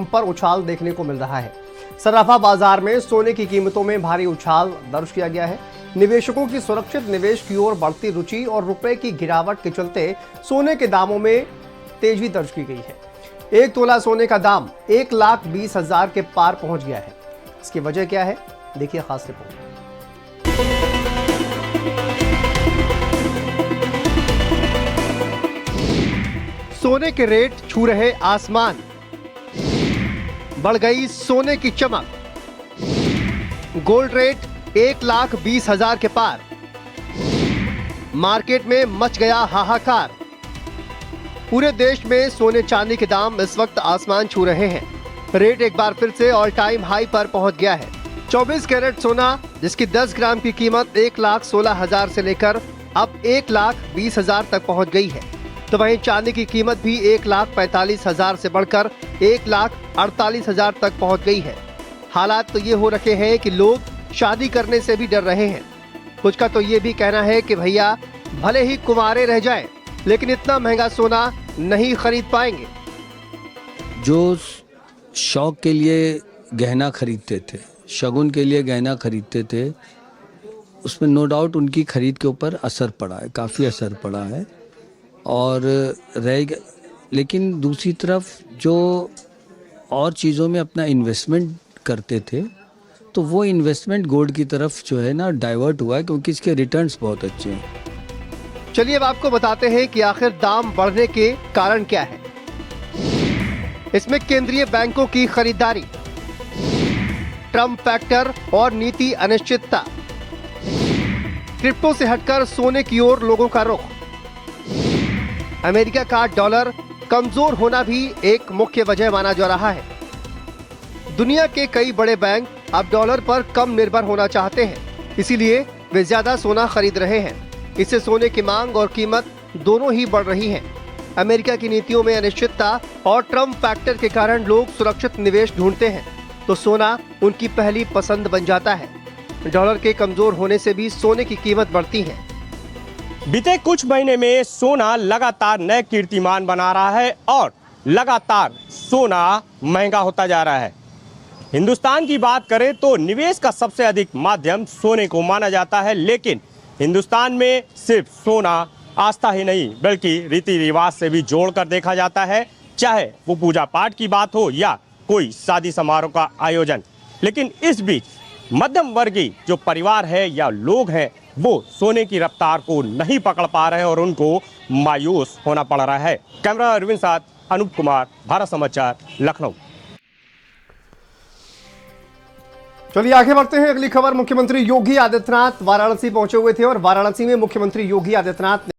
Bumper उछाल देखने को मिल रहा है। सर्राफा बाजार में सोने की कीमतों में भारी उछाल दर्ज किया गया है। निवेशकों की सुरक्षित निवेश की ओर बढ़ती रुचि और रुपए की गिरावट के चलते सोने के दामों में तेजी दर्ज की गई है। 1 तोला सोने का दाम 1,20,000 के पार पहुंच गया है। इसकी वजह क्या है, देखिए खास रिपोर्ट। सोने के रेट छू रहे आसमान, बढ़ गई सोने की चमक। गोल्ड रेट 1,20,000 के पार। मार्केट में मच गया हाहाकार। पूरे देश में सोने चांदी के दाम इस वक्त आसमान छू रहे हैं। रेट एक बार फिर से ऑल टाइम हाई पर पहुंच गया है। 24 कैरेट सोना, जिसकी 10 ग्राम की कीमत 1,16,000 से लेकर अब 1,20,000 तक पहुंच गई है। तो वहीं चांदी की कीमत भी 1,45,000 से बढ़कर 1,48,000 तक पहुंच गई है। हालात तो ये हो रखे हैं कि लोग शादी करने से भी डर रहे हैं। कुछ का तो ये भी कहना है कि भैया भले ही कुंवारे रह जाएं, लेकिन इतना महंगा सोना नहीं खरीद पाएंगे। जो शौक के लिए गहना खरीदते थे, शगुन के लिए गहना खरीदते थे, उसमें नो डाउट उनकी खरीद के ऊपर असर पड़ा है, काफ़ी असर पड़ा है। और लेकिन दूसरी तरफ जो और चीज़ों में अपना इन्वेस्टमेंट करते थे, तो वो इन्वेस्टमेंट गोल्ड की तरफ जो है ना डाइवर्ट हुआ है, क्योंकि इसके रिटर्न्स बहुत अच्छे हैं। चलिए अब आपको बताते हैं कि आखिर दाम बढ़ने के कारण क्या है। इसमें केंद्रीय बैंकों की खरीदारी, ट्रम्प फैक्टर और नीति अनिश्चितता, क्रिप्टो से हटकर सोने की ओर लोगों का रुख, अमेरिका का डॉलर कमजोर होना भी एक मुख्य वजह माना जा रहा है। दुनिया के कई बड़े बैंक अब डॉलर पर कम निर्भर होना चाहते हैं, इसीलिए वे ज्यादा सोना खरीद रहे हैं। इससे सोने की मांग और कीमत दोनों ही बढ़ रही हैं। अमेरिका की नीतियों में अनिश्चितता और ट्रम्प फैक्टर के कारण लोग सुरक्षित निवेश ढूंढते हैं, तो सोना उनकी पहली पसंद बन जाता है। डॉलर के कमजोर होने से भी सोने की कीमत बढ़ती है। बीते कुछ महीने में सोना लगातार नए कीर्तिमान बना रहा है और लगातार सोना महंगा होता जा रहा है। हिंदुस्तान की बात करें तो निवेश का सबसे अधिक माध्यम सोने को माना जाता है, लेकिन हिंदुस्तान में सिर्फ सोना आस्था ही नहीं बल्कि रीति रिवाज से भी जोड़कर देखा जाता है, चाहे वो पूजा पाठ की बात हो या कोई शादी समारोह का आयोजन। लेकिन इस बीच मध्यम वर्गीय जो परिवार है या लोग हैं, वो सोने की रफ्तार को नहीं पकड़ पा रहे हैं और उनको मायूस होना पड़ रहा है। कैमरा अरविंद साथ अनूप कुमार, भारत समाचार, लखनऊ। चलिए आगे बढ़ते हैं। अगली खबर, मुख्यमंत्री योगी आदित्यनाथ वाराणसी पहुंचे हुए थे और वाराणसी में मुख्यमंत्री योगी आदित्यनाथ ने